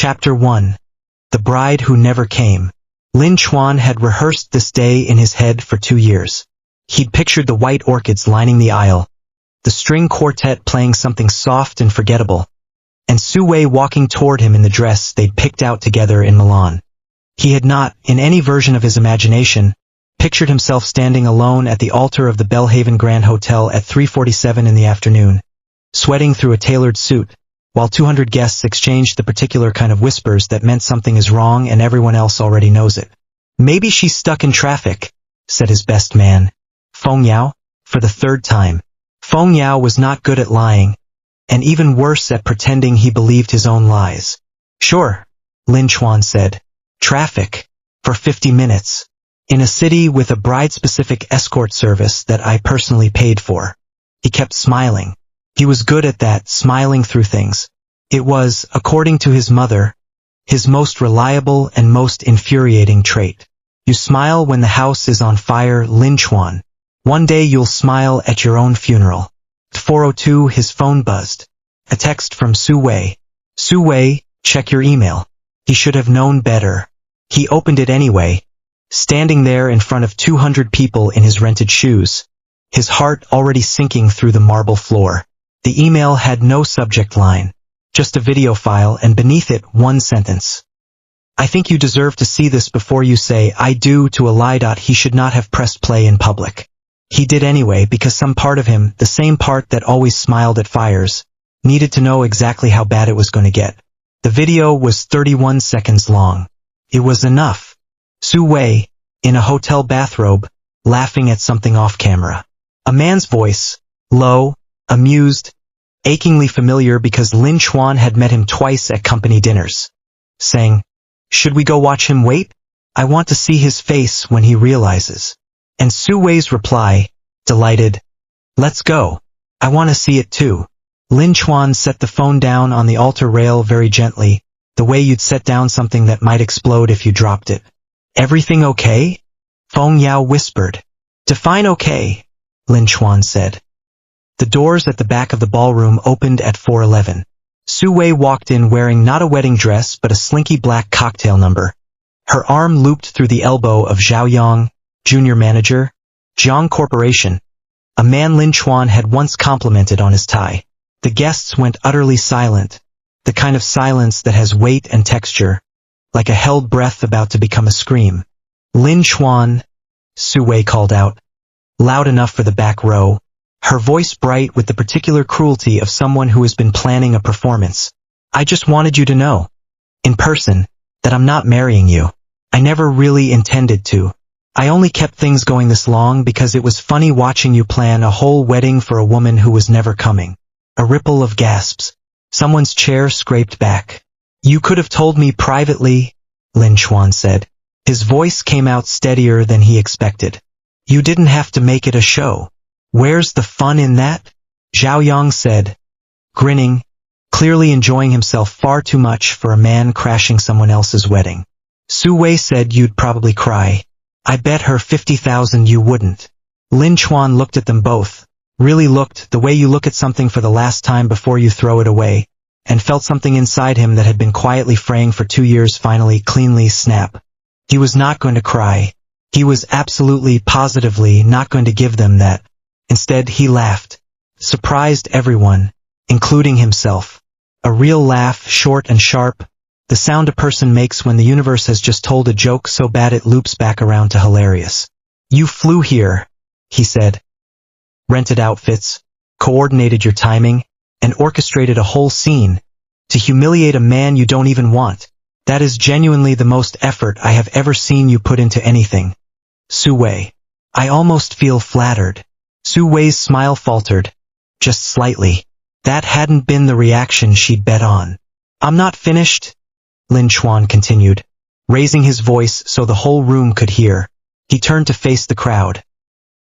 Chapter 1. The Bride Who Never Came. Lin Chuan had rehearsed this day in his head for 2 years. He'd pictured the white orchids lining the aisle, the string quartet playing something soft and forgettable, and Su Wei walking toward him in the dress they'd picked out together in Milan. He had not, in any version of his imagination, pictured himself standing alone at the altar of the Belhaven Grand Hotel at 3:47 in the afternoon, sweating through a tailored suit, while 200 guests exchanged the particular kind of whispers that meant something is wrong and everyone else already knows it. "Maybe she's stuck in traffic," said his best man, Feng Yao, for the 3rd time. Feng Yao was not good at lying, and even worse at pretending he believed his own lies. "Sure," Lin Chuan said. "Traffic. For 50 minutes. In a city with a bride-specific escort service that I personally paid for." He kept smiling. He was good at that, smiling through things. It was, according to his mother, his most reliable and most infuriating trait. "You smile when the house is on fire, Lin Chuan. One day you'll smile at your own funeral." At 4:02 his phone buzzed. A text from Su Wei. "Su Wei, check your email." He should have known better. He opened it anyway, standing there in front of 200 people in his rented shoes, his heart already sinking through the marble floor. The email had no subject line, just a video file, and beneath it one sentence. "I think you deserve to see this before you say I do to a lie." He should not have pressed play in public. He did anyway because some part of him, the same part that always smiled at fires, needed to know exactly how bad it was going to get. The video was 31 seconds long. It was enough. Su Wei, in a hotel bathrobe, laughing at something off camera. A man's voice, low, amused, achingly familiar because Lin Chuan had met him twice at company dinners, saying, "Should we go watch him wait? I want to see his face when he realizes." And Su Wei's reply, delighted, "Let's go. I want to see it too." Lin Chuan set the phone down on the altar rail very gently, the way you'd set down something that might explode if you dropped it. "Everything okay?" Feng Yao whispered. "Define okay," Lin Chuan said. The doors at the back of the ballroom opened at 4:11. Su Wei walked in wearing not a wedding dress but a slinky black cocktail number. Her arm looped through the elbow of Zhao Yang, junior manager, Jiang Corporation, a man Lin Chuan had once complimented on his tie. The guests went utterly silent, the kind of silence that has weight and texture, like a held breath about to become a scream. "Lin Chuan," Su Wei called out, loud enough for the back row, her voice bright with the particular cruelty of someone who has been planning a performance. "I just wanted you to know, in person, that I'm not marrying you. I never really intended to. I only kept things going this long because it was funny watching you plan a whole wedding for a woman who was never coming." A ripple of gasps. Someone's chair scraped back. "You could have told me privately," Lin Chuan said. His voice came out steadier than he expected. "You didn't have to make it a show. Where's the fun in that?" Zhao Yang said, grinning, clearly enjoying himself far too much for a man crashing someone else's wedding. Su Wei said, "You'd probably cry. I bet her 50,000 you wouldn't." Lin Chuan looked at them both, really looked the way you look at something for the last time before you throw it away, and felt something inside him that had been quietly fraying for 2 years finally cleanly snap. He was not going to cry. He was absolutely, positively not going to give them that. Instead, he laughed. Surprised everyone, including himself. A real laugh, short and sharp, the sound a person makes when the universe has just told a joke so bad it loops back around to hilarious. "You flew here," he said. "Rented outfits, coordinated your timing, and orchestrated a whole scene to humiliate a man you don't even want. That is genuinely the most effort I have ever seen you put into anything. Su Wei. I almost feel flattered." Su Wei's smile faltered, just slightly. That hadn't been the reaction she'd bet on. "I'm not finished," Lin Chuan continued, raising his voice so the whole room could hear. He turned to face the crowd.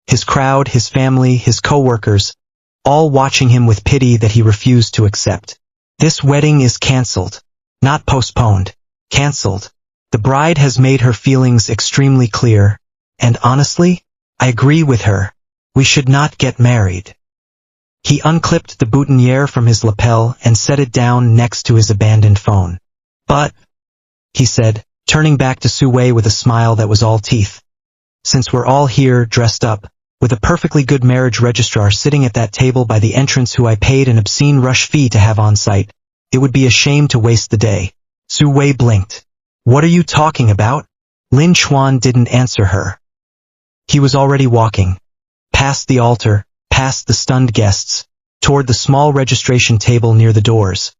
His family, his co-workers, all watching him with pity that he refused to accept. "This wedding is cancelled. Not postponed. Cancelled. The bride has made her feelings extremely clear, and honestly, I agree with her. We should not get married." He unclipped the boutonniere from his lapel and set it down next to his abandoned phone. But, he said, turning back to Su Wei with a smile that was all teeth. Since we're all here, dressed up, with a perfectly good marriage registrar sitting at that table by the entrance who I paid an obscene rush fee to have on site, it would be a shame to waste the day. Su Wei blinked. What are you talking about? Lin Chuan didn't answer her. He was already walking. Past the altar, past the stunned guests, toward the small registration table near the doors,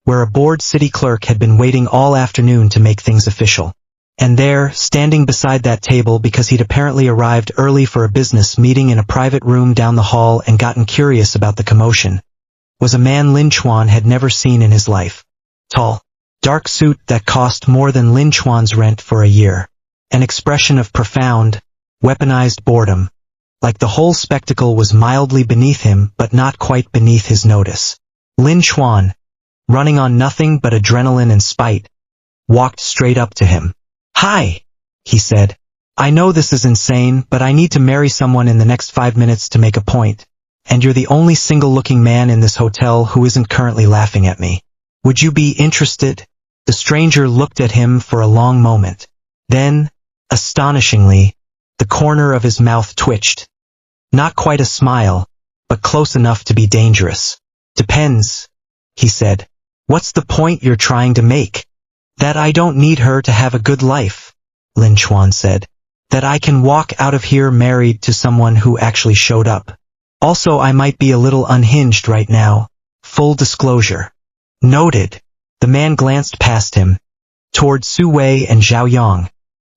where a bored city clerk had been waiting all afternoon to make things official. And there, standing beside that table because he'd apparently arrived early for a business meeting in a private room down the hall and gotten curious about the commotion, was a man Lin Chuan had never seen in his life. Tall, dark suit that cost more than Lin Chuan's rent for a year. An expression of profound, weaponized boredom, like the whole spectacle was mildly beneath him but not quite beneath his notice. Lin Chuan, running on nothing but adrenaline and spite, walked straight up to him. Hi, he said. I know this is insane, but I need to marry someone in the next 5 minutes to make a point, and you're the only single-looking man in this hotel who isn't currently laughing at me. Would you be interested? The stranger looked at him for a long moment. Then, astonishingly, the corner of his mouth twitched. Not quite a smile, but close enough to be dangerous. Depends, he said. What's the point you're trying to make? That I don't need her to have a good life, Lin Chuan said. That I can walk out of here married to someone who actually showed up. Also, I might be a little unhinged right now. Full disclosure. Noted. The man glanced past him, toward Su Wei and Zhao Yang,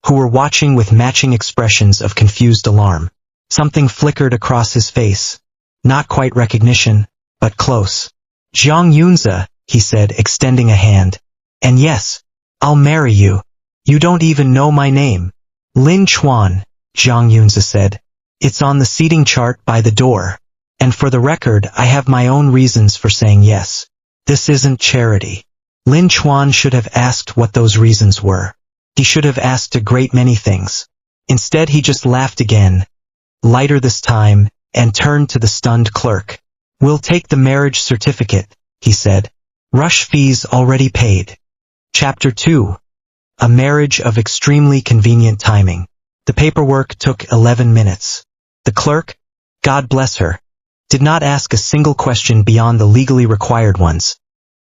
who were watching with matching expressions of confused alarm. Something flickered across his face. Not quite recognition, but close. Jiang Yunze, he said, extending a hand. And yes, I'll marry you. You don't even know my name. Lin Chuan, Jiang Yunze said. It's on the seating chart by the door. And for the record, I have my own reasons for saying yes. This isn't charity. Lin Chuan should have asked what those reasons were. He should have asked a great many things. Instead, he just laughed again, lighter this time, and turned to the stunned clerk. We'll take the marriage certificate, he said. Rush fees already paid. Chapter 2. A marriage of extremely convenient timing. The paperwork took 11 minutes. The clerk, God bless her, did not ask a single question beyond the legally required ones,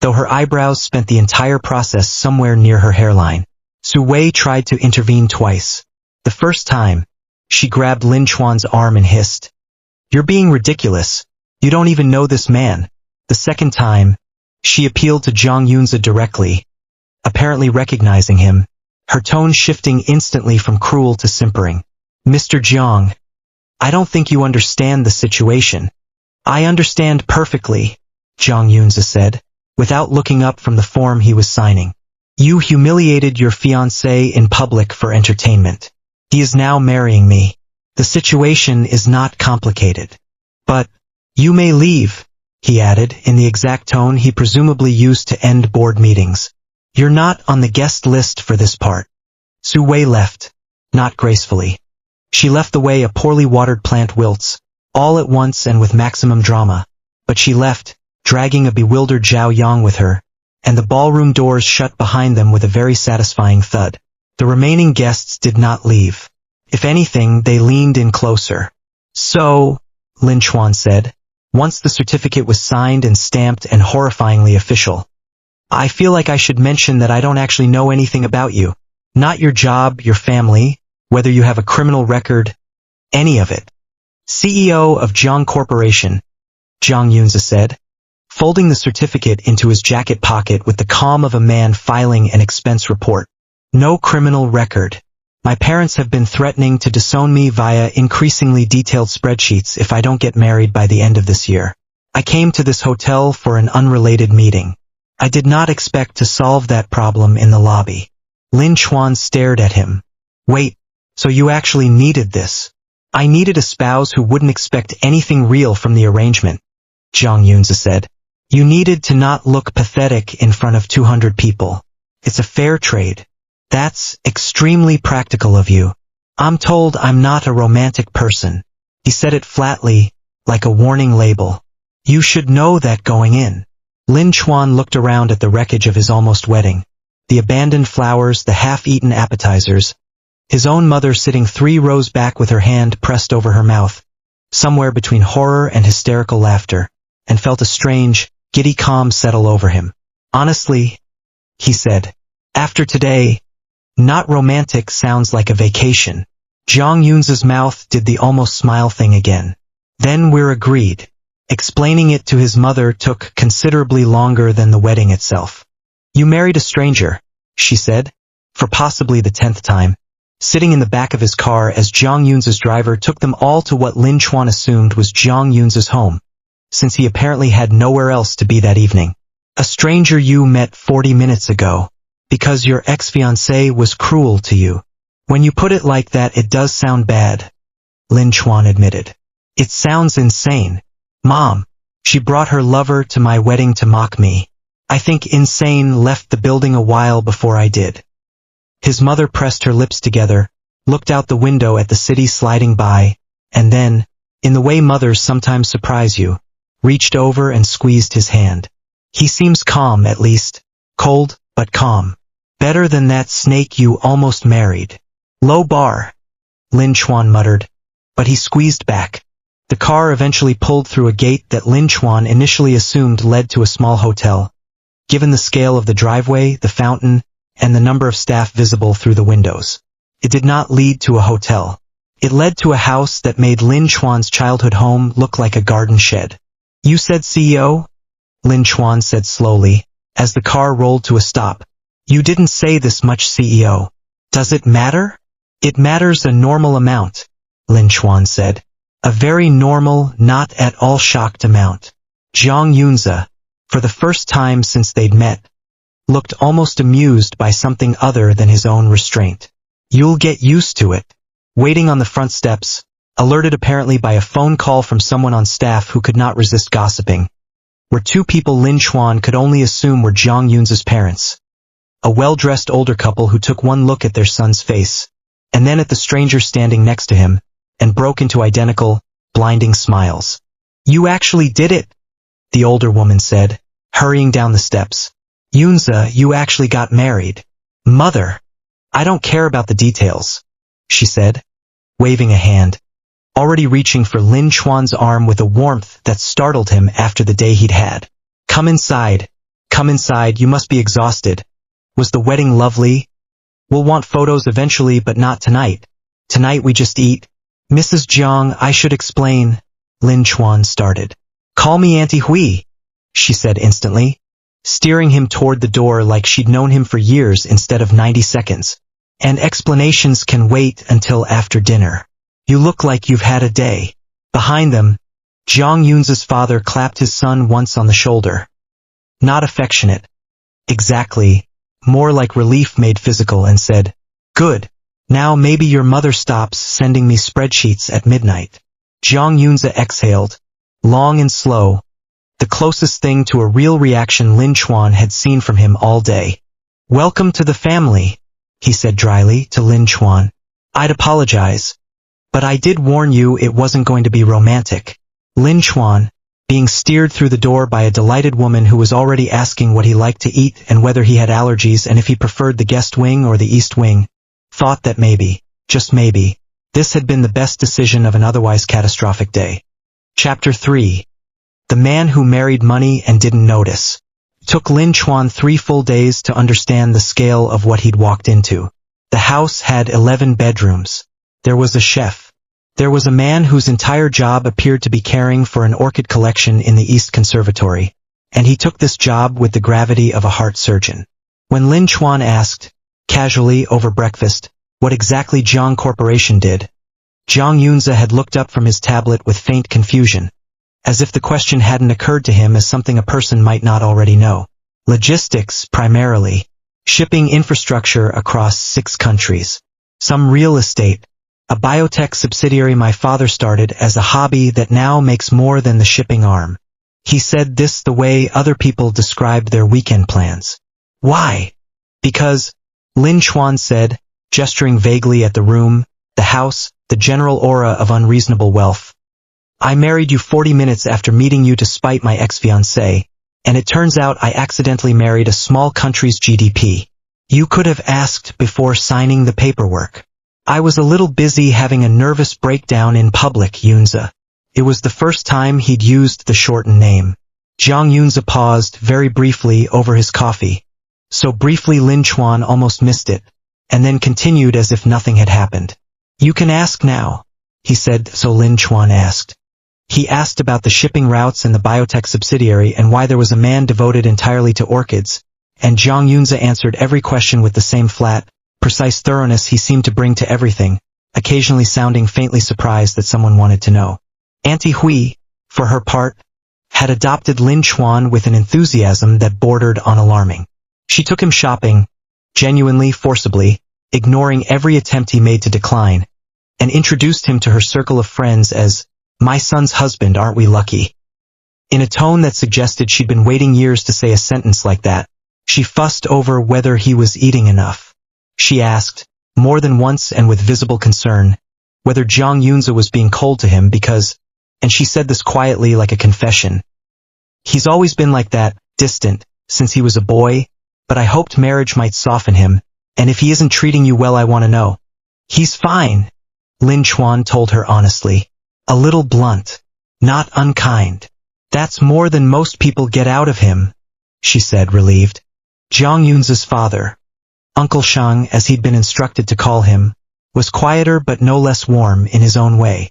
though her eyebrows spent the entire process somewhere near her hairline. Su Wei tried to intervene twice. The first time, she grabbed Lin Chuan's arm and hissed, "You're being ridiculous. You don't even know this man." The second time, she appealed to Jiang Yunze directly, apparently recognizing him, her tone shifting instantly from cruel to simpering. "Mr. Jiang, I don't think you understand the situation." "I understand perfectly," Jiang Yunze said, without looking up from the form he was signing. "You humiliated your fiancé in public for entertainment. He is now marrying me. The situation is not complicated. But, you may leave," he added, in the exact tone he presumably used to end board meetings. "You're not on the guest list for this part." Su Wei left, not gracefully. She left the way a poorly watered plant wilts, all at once and with maximum drama. But she left, dragging a bewildered Zhao Yang with her, and the ballroom doors shut behind them with a very satisfying thud. The remaining guests did not leave. If anything, they leaned in closer. "So," Lin Chuan said, once the certificate was signed and stamped and horrifyingly official, "I feel like I should mention that I don't actually know anything about you. Not your job, your family, whether you have a criminal record, any of it." "CEO of Jiang Corporation," Jiang Yunze said, folding the certificate into his jacket pocket with the calm of a man filing an expense report. "No criminal record. My parents have been threatening to disown me via increasingly detailed spreadsheets if I don't get married by the end of this year. I came to this hotel for an unrelated meeting. I did not expect to solve that problem in the lobby." Lin Chuan stared at him. "Wait, so you actually needed this?" "I needed a spouse who wouldn't expect anything real from the arrangement," Jiang Yunze said. "You needed to not look pathetic in front of 200 people. It's a fair trade." "That's extremely practical of you. I'm told I'm not a romantic person." He said it flatly, like a warning label. "You should know that going in." Lin Chuan looked around at the wreckage of his almost wedding. the abandoned flowers, the half-eaten appetizers. His own mother sitting 3 rows back with her hand pressed over her mouth, somewhere between horror and hysterical laughter, and felt a strange, giddy calm settle over him. Honestly, he said, after today, not romantic sounds like a vacation. Jiang Yunze's mouth did the almost smile thing again. Then we're agreed. Explaining it to his mother took considerably longer than the wedding itself. You married a stranger, she said, for possibly the 10th time, sitting in the back of his car as Jiang Yunze's driver took them all to what Lin Chuan assumed was Jiang Yunze's home, since he apparently had nowhere else to be that evening. A stranger you met 40 minutes ago, because your ex-fiancée was cruel to you. When you put it like that, it does sound bad, Lin Chuan admitted. It sounds insane. Mom, she brought her lover to my wedding to mock me. I think insane left the building a while before I did. His mother pressed her lips together, looked out the window at the city sliding by, and then, in the way mothers sometimes surprise you, reached over and squeezed his hand. He seems calm at least, cold, but calm. Better than that snake you almost married. Low bar, Lin Chuan muttered, but he squeezed back. The car eventually pulled through a gate that Lin Chuan initially assumed led to a small hotel. Given the scale of the driveway, the fountain, and the number of staff visible through the windows, it did not lead to a hotel. It led to a house that made Lin Chuan's childhood home look like a garden shed. You said CEO? Lin Chuan said slowly, as the car rolled to a stop. You didn't say this much, CEO. Does it matter? It matters a normal amount, Lin Chuan said. A very normal, not at all shocked amount. Jiang Yunze, for the first time since they'd met, looked almost amused by something other than his own restraint. You'll get used to it. Waiting on the front steps, alerted apparently by a phone call from someone on staff who could not resist gossiping, were 2 people Lin Chuan could only assume were Jiang Yunze's parents. A well-dressed older couple who took one look at their son's face, and then at the stranger standing next to him, and broke into identical, blinding smiles. You actually did it, the older woman said, hurrying down the steps. Yunze, you actually got married. Mother, I don't care about the details, she said, waving a hand, already reaching for Lin Chuan's arm with a warmth that startled him after the day he'd had. Come inside, you must be exhausted. Was the wedding lovely? We'll want photos eventually, but not tonight. Tonight we just eat. Mrs. Jiang, I should explain, Lin Chuan started. Call me Auntie Hui, she said instantly, steering him toward the door like she'd known him for years instead of 90 seconds. And explanations can wait until after dinner. You look like you've had a day. Behind them, Jiang Yunze's father clapped his son once on the shoulder. Not affectionate. Exactly, more like relief made physical, and said, Good. Now maybe your mother stops sending me spreadsheets at midnight. Jiang Yunze exhaled, long and slow, the closest thing to a real reaction Lin Chuan had seen from him all day. Welcome to the family, he said dryly to Lin Chuan. I'd apologize, but I did warn you it wasn't going to be romantic. Lin Chuan, being steered through the door by a delighted woman who was already asking what he liked to eat and whether he had allergies and if he preferred the guest wing or the east wing, thought that maybe, just maybe, this had been the best decision of an otherwise catastrophic day. Chapter 3. The Man Who Married Money and Didn't Notice. It took Lin Chuan 3 full days to understand the scale of what he'd walked into. The house had 11 bedrooms. There was a chef. There was a man whose entire job appeared to be caring for an orchid collection in the East Conservatory, and he took this job with the gravity of a heart surgeon. When Lin Chuan asked, casually over breakfast, what exactly Jiang Corporation did, Jiang Yunze had looked up from his tablet with faint confusion, as if the question hadn't occurred to him as something a person might not already know. Logistics, primarily. Shipping infrastructure across 6 countries. Some real estate. A biotech subsidiary my father started as a hobby that now makes more than the shipping arm. He said this the way other people described their weekend plans. Why? Because, Lin Chuan said, gesturing vaguely at the room, the house, the general aura of unreasonable wealth. I married you 40 minutes after meeting you to spite my ex-fiancée, and it turns out I accidentally married a small country's GDP. You could have asked before signing the paperwork. I was a little busy having a nervous breakdown in public, Yunze. It was the first time he'd used the shortened name. Jiang Yunze paused very briefly over his coffee. So briefly Lin Chuan almost missed it, and then continued as if nothing had happened. You can ask now, he said. So Lin Chuan asked. He asked about the shipping routes and the biotech subsidiary and why there was a man devoted entirely to orchids, and Jiang Yunze answered every question with the same flat, precise thoroughness he seemed to bring to everything, occasionally sounding faintly surprised that someone wanted to know. Auntie Hui, for her part, had adopted Lin Chuan with an enthusiasm that bordered on alarming. She took him shopping, genuinely, forcibly, ignoring every attempt he made to decline, and introduced him to her circle of friends as, "My son's husband, aren't we lucky?" In a tone that suggested she'd been waiting years to say a sentence like that. She fussed over whether he was eating enough. She asked, more than once and with visible concern, whether Jiang Yunze was being cold to him because, and she said this quietly like a confession, "He's always been like that, distant, since he was a boy, but I hoped marriage might soften him, and if he isn't treating you well I want to know." "He's fine," Lin Chuan told her honestly. "A little blunt. Not unkind. That's more than most people get out of him," she said, relieved. Jiang Yunze's father, Uncle Shang as he'd been instructed to call him, was quieter but no less warm in his own way.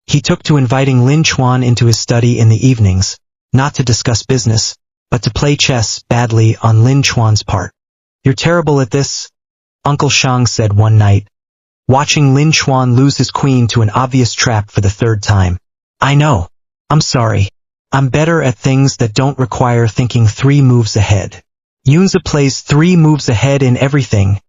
He took to inviting Lin Chuan into his study in the evenings, not to discuss business, but to play chess badly on Lin Chuan's part. "You're terrible at this," Uncle Shang said one night, watching Lin Chuan lose his queen to an obvious trap for the third time. "I know. I'm sorry. I'm better at things that don't require thinking 3 moves ahead." "Yunze plays 3 moves ahead in everything,"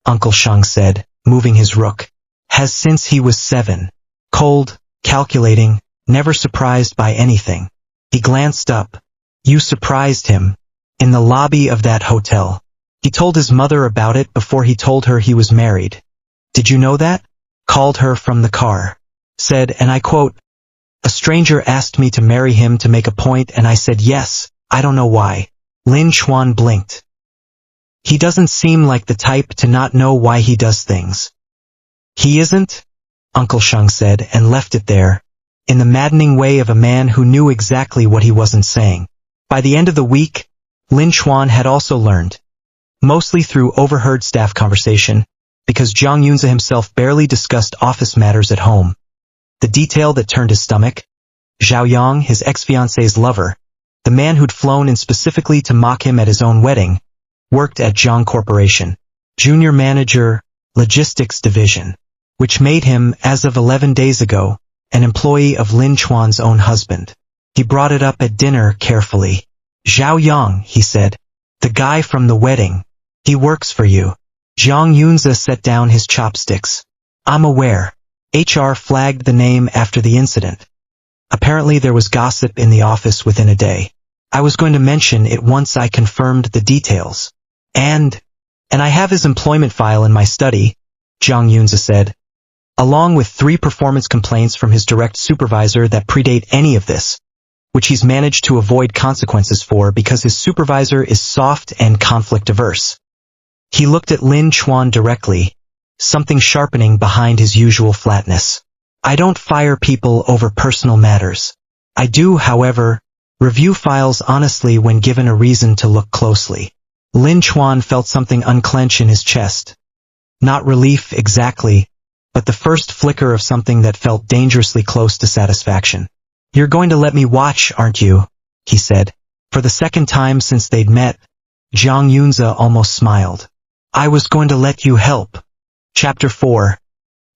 Uncle Shang said, moving his rook. "Has since he was 7. Cold, calculating, never surprised by anything." He glanced up. "You surprised him. In the lobby of that hotel. He told his mother about it before he told her he was married. Did you know that? Called her from the car. Said, and I quote, 'A stranger asked me to marry him to make a point and I said yes, I don't know why.'" Lin Chuan blinked. "He doesn't seem like the type to not know why he does things." "He isn't?" Uncle Shang said and left it there, in the maddening way of a man who knew exactly what he wasn't saying. By the end of the week, Lin Chuan had also learned, mostly through overheard staff conversation, because Jiang Yunze himself barely discussed office matters at home. The detail that turned his stomach: Zhao Yang, his ex-fiancée's lover, the man who'd flown in specifically to mock him at his own wedding, worked at Jiang Corporation, junior manager, logistics division, which made him, as of 11 days ago, an employee of Lin Chuan's own husband. He brought it up at dinner carefully. "Zhao Yang," he said, "the guy from the wedding. He works for you." Jiang Yunze set down his chopsticks. "I'm aware. HR flagged the name after the incident. Apparently there was gossip in the office within a day. I was going to mention it once I confirmed the details. And I have his employment file in my study," Jiang Yunze said, "along with 3 performance complaints from his direct supervisor that predate any of this, which he's managed to avoid consequences for because his supervisor is soft and conflict-averse." He looked at Lin Chuan directly, something sharpening behind his usual flatness. "I don't fire people over personal matters. I do, however, review files honestly when given a reason to look closely." Lin Chuan felt something unclench in his chest. Not relief exactly, but the first flicker of something that felt dangerously close to satisfaction. "You're going to let me watch, aren't you?" he said. For the second time since they'd met, Jiang Yunze almost smiled. "I was going to let you help." Chapter 4.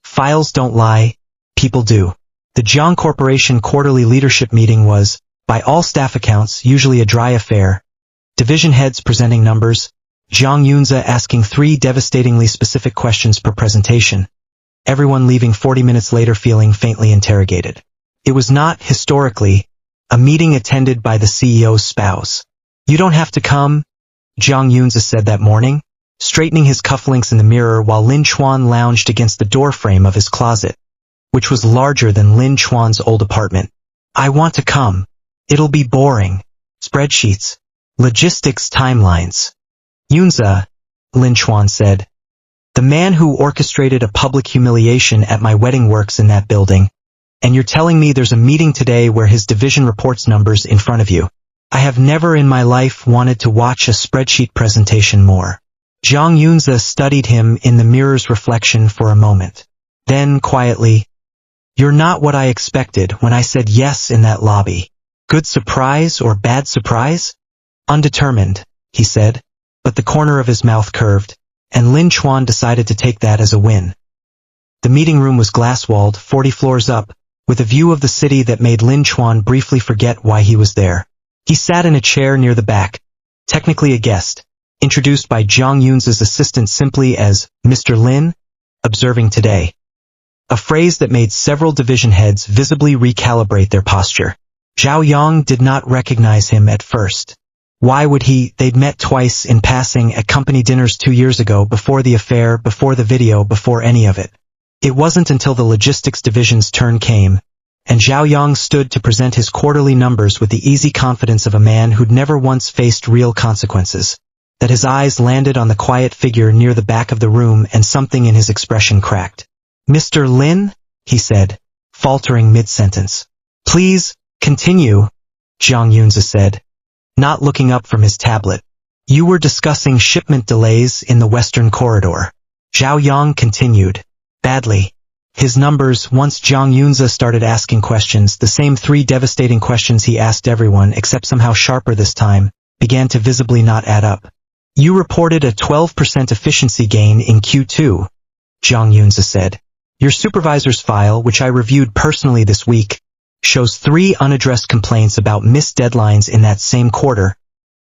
Files don't lie, people do. The Jiang Corporation quarterly leadership meeting was, by all staff accounts, usually a dry affair. Division heads presenting numbers, Jiang Yunze asking 3 devastatingly specific questions per presentation. Everyone leaving 40 minutes later feeling faintly interrogated. It was not, historically, a meeting attended by the CEO's spouse. "You don't have to come," Jiang Yunze said that morning, straightening his cufflinks in the mirror while Lin Chuan lounged against the doorframe of his closet, which was larger than Lin Chuan's old apartment. "I want to come. It'll be boring. Spreadsheets. Logistics timelines." "Yunze," Lin Chuan said. The man who orchestrated a public humiliation at my wedding works in that building. And you're telling me there's a meeting today where his division reports numbers in front of you. I have never in my life wanted to watch a spreadsheet presentation more. Jiang Yunze studied him in the mirror's reflection for a moment. Then, quietly, "You're not what I expected when I said yes in that lobby. Good surprise or bad surprise?" "Undetermined," he said, but the corner of his mouth curved, and Lin Chuan decided to take that as a win. The meeting room was glass-walled, 40 floors up, with a view of the city that made Lin Chuan briefly forget why he was there. He sat in a chair near the back, technically a guest, introduced by Jiang Yunze's assistant simply as Mr. Lin, observing today. A phrase that made several division heads visibly recalibrate their posture. Zhao Yang did not recognize him at first. Why would he? They'd met twice in passing at company dinners 2 years ago, before the affair, before the video, before any of it. It wasn't until the logistics division's turn came, and Zhao Yang stood to present his quarterly numbers with the easy confidence of a man who'd never once faced real consequences, that his eyes landed on the quiet figure near the back of the room and something in his expression cracked. "Mr. Lin?" he said, faltering mid-sentence. "Please, continue," Jiang Yunze said, not looking up from his tablet. "You were discussing shipment delays in the Western Corridor." Zhao Yang continued. "Badly. His numbers, once Jiang Yunze started asking questions, the same 3 devastating questions he asked everyone, except somehow sharper this time, began to visibly not add up. You reported a 12% efficiency gain in Q2, Jiang Yunze said. Your supervisor's file, which I reviewed personally this week, shows 3 unaddressed complaints about missed deadlines in that same quarter,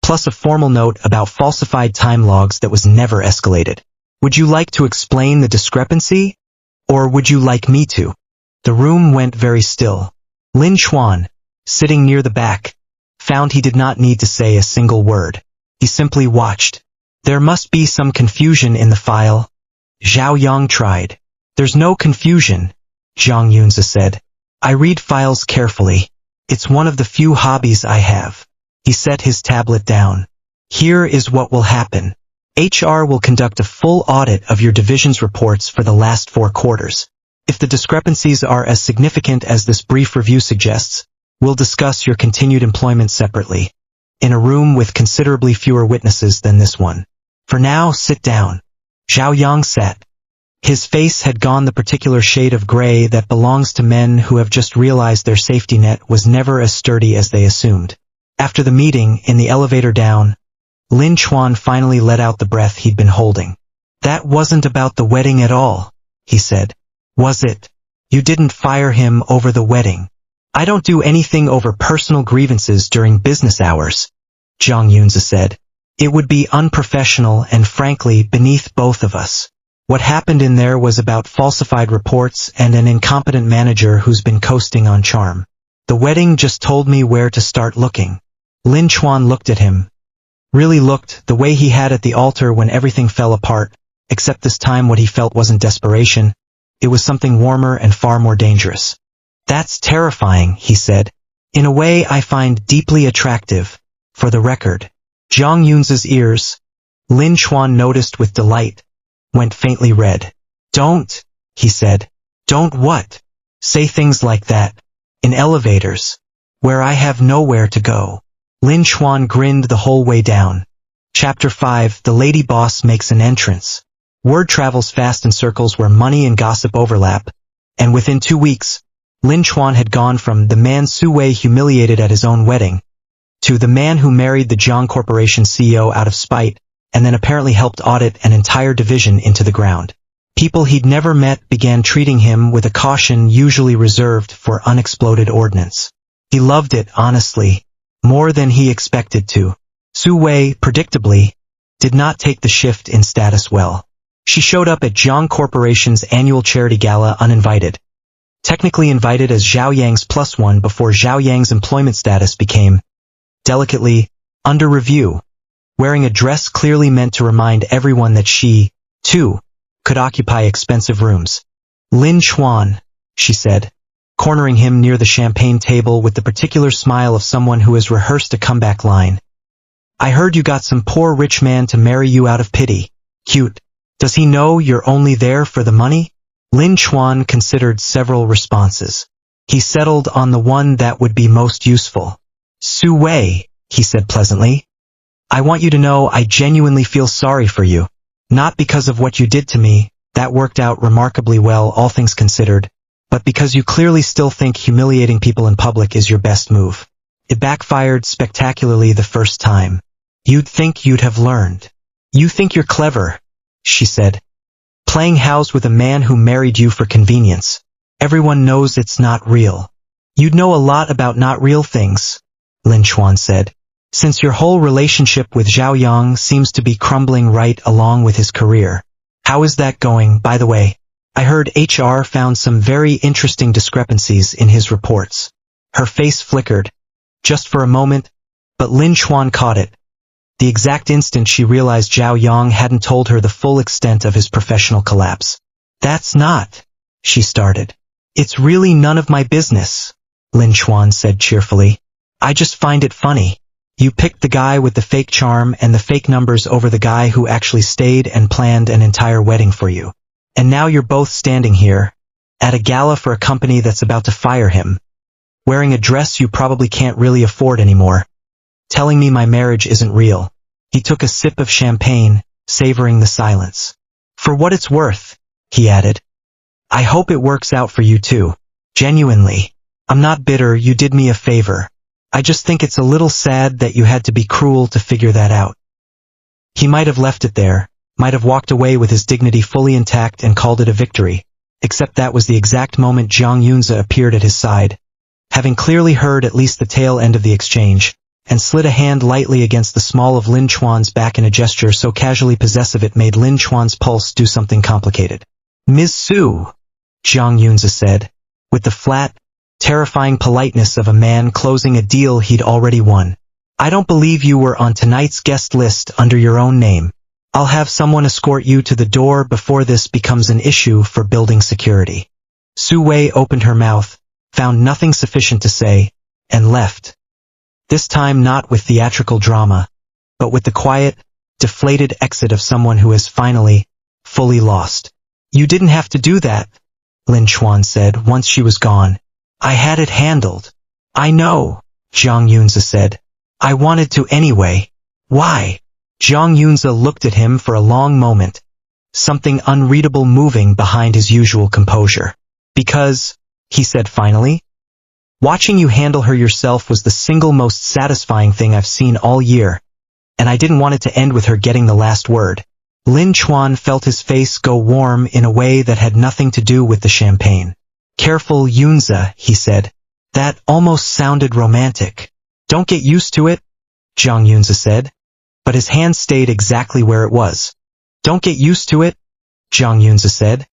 plus a formal note about falsified time logs that was never escalated. Would you like to explain the discrepancy? Or would you like me to? The room went very still. Lin Chuan, sitting near the back, found he did not need to say a single word. He simply watched. There must be some confusion in the file. Zhao Yang tried. There's no confusion, Jiang Yunze said. I read files carefully. It's one of the few hobbies I have. He set his tablet down. Here is what will happen. HR will conduct a full audit of your division's reports for the last 4 quarters. If the discrepancies are as significant as this brief review suggests, we'll discuss your continued employment separately, in a room with considerably fewer witnesses than this one. For now, sit down. Zhao Yang sat. His face had gone the particular shade of gray that belongs to men who have just realized their safety net was never as sturdy as they assumed. After the meeting, in the elevator down, Lin Chuan finally let out the breath he'd been holding. That wasn't about the wedding at all, he said. Was it? You didn't fire him over the wedding. I don't do anything over personal grievances during business hours, Jiang Yunze said. It would be unprofessional and frankly beneath both of us. What happened in there was about falsified reports and an incompetent manager who's been coasting on charm. The wedding just told me where to start looking. Lin Chuan looked at him. Really looked, the way he had at the altar when everything fell apart, except this time what he felt wasn't desperation. It was something warmer and far more dangerous. That's terrifying, he said. In a way I find deeply attractive. For the record. Jiang Yunze's ears, Lin Chuan noticed with delight, went faintly red. Don't, he said. Don't what? Say things like that. In elevators. Where I have nowhere to go. Lin Chuan grinned the whole way down. Chapter 5, The Lady Boss Makes an Entrance. Word travels fast in circles where money and gossip overlap, and within 2 weeks, Lin Chuan had gone from the man Su Wei humiliated at his own wedding, to the man who married the Jiang Corporation CEO out of spite, and then apparently helped audit an entire division into the ground. People he'd never met began treating him with a caution usually reserved for unexploded ordnance. He loved it, honestly. More than he expected to. Su Wei, predictably, did not take the shift in status well. She showed up at Jiang Corporation's annual charity gala uninvited. Technically invited as Zhao Yang's +1 before Zhao Yang's employment status became, delicately, under review. Wearing a dress clearly meant to remind everyone that she, too, could occupy expensive rooms. Lin Chuan, she said, cornering him near the champagne table with the particular smile of someone who has rehearsed a comeback line. I heard you got some poor rich man to marry you out of pity. Cute. Does he know you're only there for the money? Lin Chuan considered several responses. He settled on the one that would be most useful. Su Wei, he said pleasantly. I want you to know I genuinely feel sorry for you. Not because of what you did to me, that worked out remarkably well all things considered, but because you clearly still think humiliating people in public is your best move. It backfired spectacularly the first time. You'd think you'd have learned. You think you're clever, she said. Playing house with a man who married you for convenience. Everyone knows it's not real. You'd know a lot about not real things, Lin Chuan said, since your whole relationship with Zhao Yang seems to be crumbling right along with his career. How is that going, by the way? I heard HR found some very interesting discrepancies in his reports. Her face flickered, just for a moment, but Lin Chuan caught it. The exact instant she realized Zhao Yang hadn't told her the full extent of his professional collapse. That's not, she started. It's really none of my business, Lin Chuan said cheerfully. I just find it funny. You picked the guy with the fake charm and the fake numbers over the guy who actually stayed and planned an entire wedding for you. And now you're both standing here, at a gala for a company that's about to fire him, wearing a dress you probably can't really afford anymore, telling me my marriage isn't real. He took a sip of champagne, savoring the silence. For what it's worth, he added. I hope it works out for you too. Genuinely. I'm not bitter, you did me a favor. I just think it's a little sad that you had to be cruel to figure that out. He might have left it there, might have walked away with his dignity fully intact and called it a victory, except that was the exact moment Jiang Yunze appeared at his side, having clearly heard at least the tail end of the exchange, and slid a hand lightly against the small of Lin Chuan's back in a gesture so casually possessive it made Lin Chuan's pulse do something complicated. Ms. Su, Jiang Yunze said, with the flat, terrifying politeness of a man closing a deal he'd already won. I don't believe you were on tonight's guest list under your own name. I'll have someone escort you to the door before this becomes an issue for building security. Su Wei opened her mouth, found nothing sufficient to say, and left. This time not with theatrical drama, but with the quiet, deflated exit of someone who has finally, fully lost. You didn't have to do that, Lin Chuan said once she was gone. I had it handled. I know, Jiang Yunze said. I wanted to anyway. Why? Jiang Yunze looked at him for a long moment, something unreadable moving behind his usual composure. Because, he said finally, watching you handle her yourself was the single most satisfying thing I've seen all year, and I didn't want it to end with her getting the last word. Lin Chuan felt his face go warm in a way that had nothing to do with the champagne. Careful, Yunze, he said. That almost sounded romantic. Don't get used to it, Jiang Yunze said, but his hand stayed exactly where it was. Don't get used to it, Jiang Yunze said,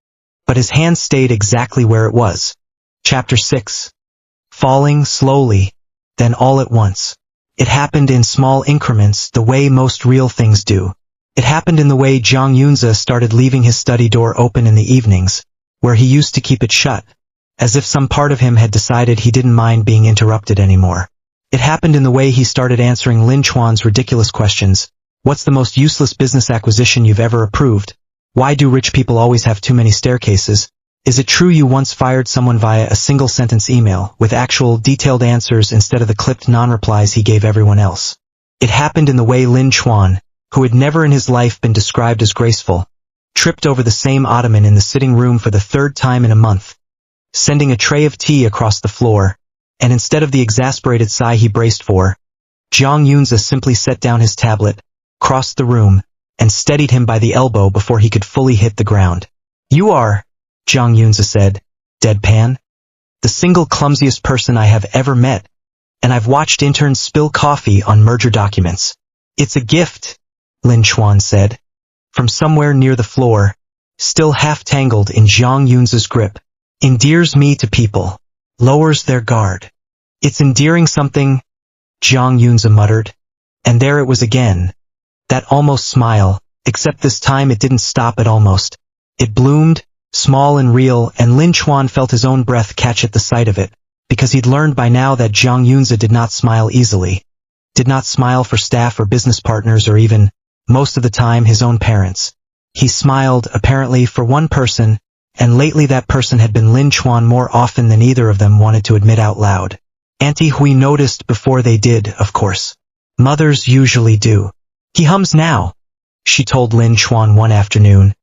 but his hand stayed exactly where it was. Chapter 6. Falling slowly, then all at once. It happened in small increments, the way most real things do. It happened in the way Jiang Yunze started leaving his study door open in the evenings, where he used to keep it shut, as if some part of him had decided he didn't mind being interrupted anymore. It happened in the way he started answering Lin Chuan's ridiculous questions. What's the most useless business acquisition you've ever approved? Why do rich people always have too many staircases? Is it true you once fired someone via a single-sentence email, with actual, detailed answers instead of the clipped non-replies he gave everyone else? It happened in the way Lin Chuan, who had never in his life been described as graceful, tripped over the same ottoman in the sitting room for the third time in a month, sending a tray of tea across the floor, and instead of the exasperated sigh he braced for, Jiang Yunze simply set down his tablet, crossed the room, and steadied him by the elbow before he could fully hit the ground. You are, Jiang Yunze said, deadpan, the single clumsiest person I have ever met, and I've watched interns spill coffee on merger documents. It's a gift, Lin Chuan said, from somewhere near the floor, still half-tangled in Jiang Yunze's grip. Endears me to people, lowers their guard. It's endearing something, Jiang Yunze muttered, and there it was again. That almost smile, except this time it didn't stop at almost. It bloomed, small and real, and Lin Chuan felt his own breath catch at the sight of it, because he'd learned by now that Jiang Yunze did not smile easily, did not smile for staff or business partners or even, most of the time, his own parents. He smiled, apparently for one person, and lately that person had been Lin Chuan more often than either of them wanted to admit out loud. Auntie Hui noticed before they did, of course. Mothers usually do. He hums now, she told Lin Chuan one afternoon,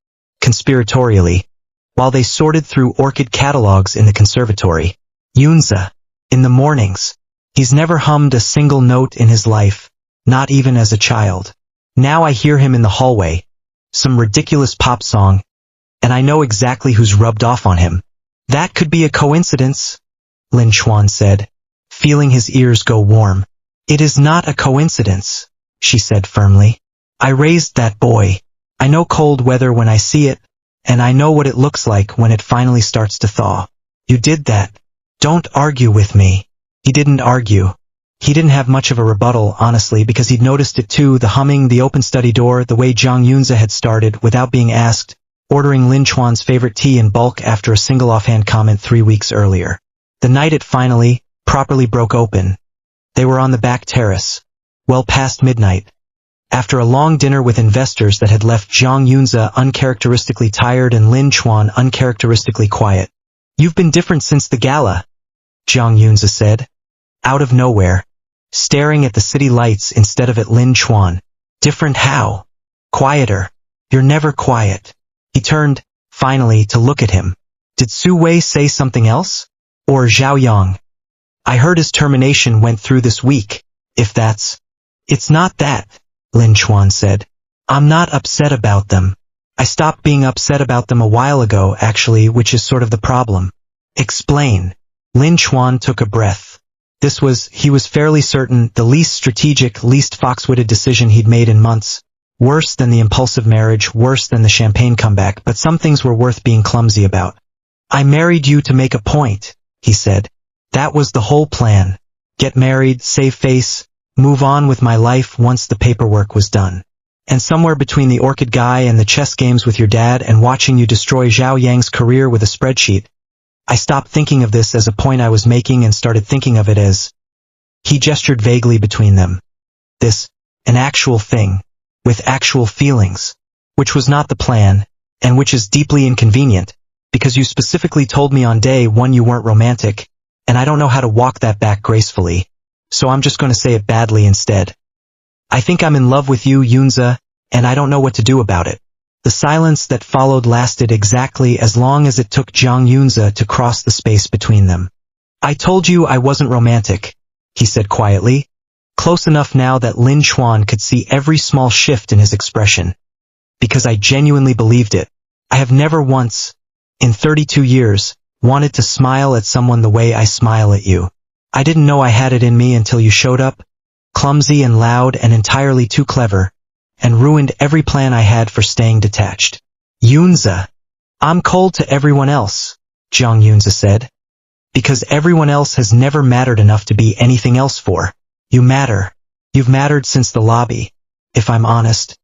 conspiratorially, while they sorted through orchid catalogs in the conservatory. Yunze. In the mornings. He's never hummed a single note in his life, not even as a child. Now I hear him in the hallway. Some ridiculous pop song, and I know exactly who's rubbed off on him. That could be a coincidence, Lin Chuan said, feeling his ears go warm. It is not a coincidence, she said firmly. I raised that boy. I know cold weather when I see it, and I know what it looks like when it finally starts to thaw. You did that. Don't argue with me. He didn't argue. He didn't have much of a rebuttal, honestly, because he'd noticed it too, the humming, the open study door, the way Jiang Yunze had started, without being asked, ordering Lin Chuan's favorite tea in bulk after a single offhand comment 3 weeks earlier. The night it finally, properly broke open. They were on the back terrace, well past midnight. After a long dinner with investors that had left Jiang Yunze uncharacteristically tired and Lin Chuan uncharacteristically quiet. You've been different since the gala, Jiang Yunze said, out of nowhere, staring at the city lights instead of at Lin Chuan. Different how? Quieter. You're never quiet. He turned, finally, to look at him. Did Su Wei say something else? Or Zhao Yang? I heard his termination went through this week, if that's... It's not that, Lin Chuan said. I'm not upset about them. I stopped being upset about them a while ago, actually, which is sort of the problem. Explain. Lin Chuan took a breath. This was, he was fairly certain, the least strategic, least fox-witted decision he'd made in months. Worse than the impulsive marriage, worse than the champagne comeback, but some things were worth being clumsy about. I married you to make a point, he said. That was the whole plan. Get married, save face, move on with my life once the paperwork was done. And somewhere between the orchid guy and the chess games with your dad and watching you destroy Zhao Yang's career with a spreadsheet, I stopped thinking of this as a point I was making and started thinking of it as... He gestured vaguely between them. This, an actual thing, with actual feelings, which was not the plan, and which is deeply inconvenient, because you specifically told me on day one you weren't romantic, and I don't know how to walk that back gracefully, so I'm just going to say it badly instead. I think I'm in love with you, Yunze, and I don't know what to do about it. The silence that followed lasted exactly as long as it took Jiang Yunze to cross the space between them. I told you I wasn't romantic, he said quietly, close enough now that Lin Chuan could see every small shift in his expression. Because I genuinely believed it. I have never once, in 32 years, wanted to smile at someone the way I smile at you. I didn't know I had it in me until you showed up, clumsy and loud and entirely too clever, and ruined every plan I had for staying detached. Yunze. I'm cold to everyone else, Jiang Yunze said. Because everyone else has never mattered enough to be anything else for. You matter. You've mattered since the lobby, if I'm honest.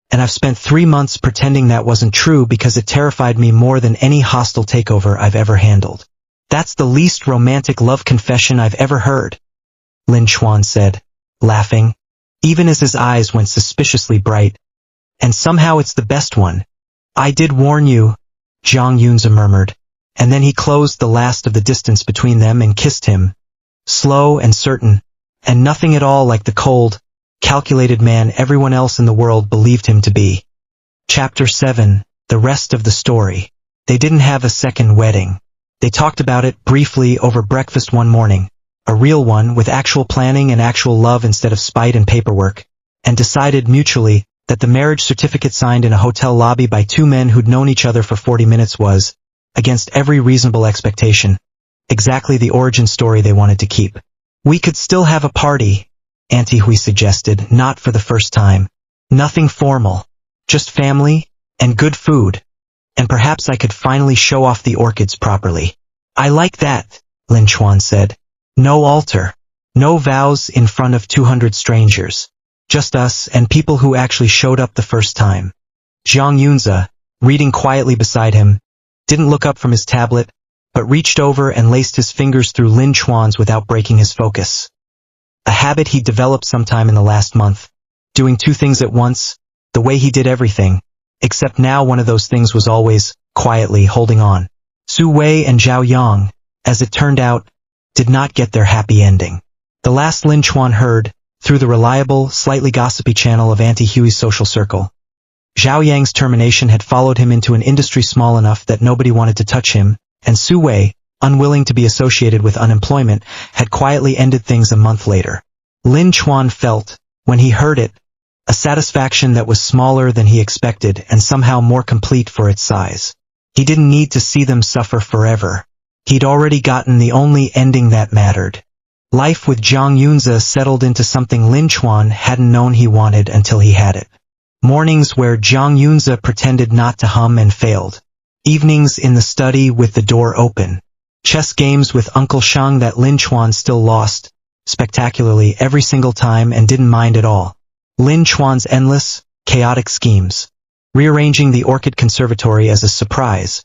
And I've spent 3 months pretending that wasn't true because it terrified me more than any hostile takeover I've ever handled. That's the least romantic love confession I've ever heard, Lin Chuan said, laughing, even as his eyes went suspiciously bright. And somehow it's the best one. I did warn you, Jiang Yunze murmured, and then he closed the last of the distance between them and kissed him, slow and certain, and nothing at all like the cold, calculated man everyone else in the world believed him to be. Chapter 7, the rest of the story. They didn't have a second wedding. They talked about it briefly over breakfast one morning, a real one with actual planning and actual love instead of spite and paperwork, and decided mutually that the marriage certificate signed in a hotel lobby by 2 men who'd known each other for 40 minutes was, against every reasonable expectation, exactly the origin story they wanted to keep. We could still have a party, Auntie Hui suggested, not for the first time. Nothing formal, just family, and good food, and perhaps I could finally show off the orchids properly. I like that, Lin Chuan said. No altar, no vows in front of 200 strangers, just us and people who actually showed up the first time. Jiang Yunze, reading quietly beside him, didn't look up from his tablet, but reached over and laced his fingers through Lin Chuan's without breaking his focus. A habit he'd developed sometime in the last month, doing 2 things at once, the way he did everything, except now one of those things was always, quietly, holding on. Su Wei and Zhao Yang, as it turned out, did not get their happy ending. The last Lin Chuan heard, through the reliable, slightly gossipy channel of Auntie Huey's social circle, Zhao Yang's termination had followed him into an industry small enough that nobody wanted to touch him, and Su Wei, unwilling to be associated with unemployment, had quietly ended things a month later. Lin Chuan felt, when he heard it, a satisfaction that was smaller than he expected and somehow more complete for its size. He didn't need to see them suffer forever. He'd already gotten the only ending that mattered. Life with Jiang Yunze settled into something Lin Chuan hadn't known he wanted until he had it. Mornings where Jiang Yunze pretended not to hum and failed. Evenings in the study with the door open. Chess games with Uncle Shang that Lin Chuan still lost, spectacularly every single time and didn't mind at all. Lin Chuan's endless, chaotic schemes. Rearranging the Orchid Conservatory as a surprise.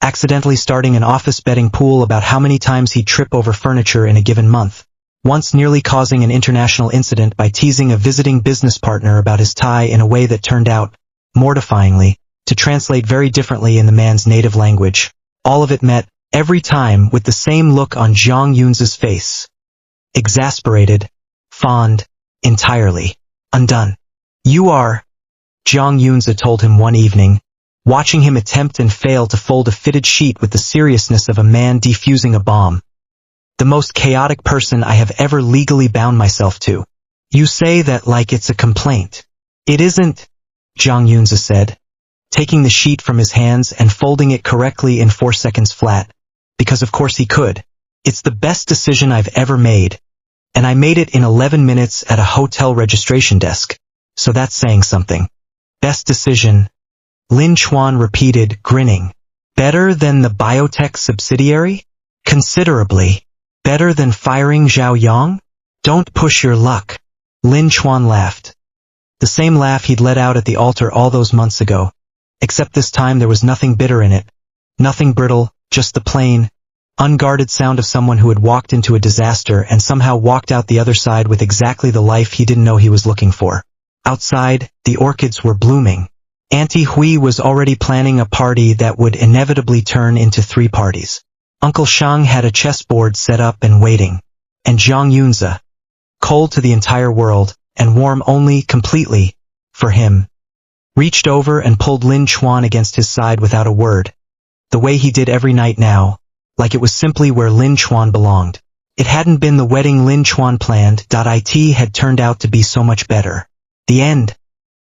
Accidentally starting an office betting pool about how many times he'd trip over furniture in a given month. Once nearly causing an international incident by teasing a visiting business partner about his tie in a way that turned out, mortifyingly, to translate very differently in the man's native language. All of it met, every time, with the same look on Jiang Yunze's face. Exasperated, fond, entirely undone. "You are," Jiang Yunze told him one evening, watching him attempt and fail to fold a fitted sheet with the seriousness of a man defusing a bomb. "The most chaotic person I have ever legally bound myself to. You say that like it's a complaint." "It isn't," Jiang Yunze said, taking the sheet from his hands and folding it correctly in 4 seconds flat, because of course he could. "It's the best decision I've ever made. And I made it in 11 minutes at a hotel registration desk. So that's saying something." "Best decision," Lin Chuan repeated, grinning. "Better than the biotech subsidiary?" "Considerably. Better than firing Zhao Yang?" "Don't push your luck." Lin Chuan laughed. The same laugh he'd let out at the altar all those months ago. Except this time there was nothing bitter in it. Nothing brittle, just the plain, unguarded sound of someone who had walked into a disaster and somehow walked out the other side with exactly the life he didn't know he was looking for. Outside, the orchids were blooming. Auntie Hui was already planning a party that would inevitably turn into 3 parties. Uncle Shang had a chessboard set up and waiting. And Jiang Yunze, cold to the entire world, and warm only, completely, for him, reached over and pulled Lin Chuan against his side without a word. The way he did every night now, like it was simply where Lin Chuan belonged. It hadn't been the wedding Lin Chuan planned. It had turned out to be so much better. The end.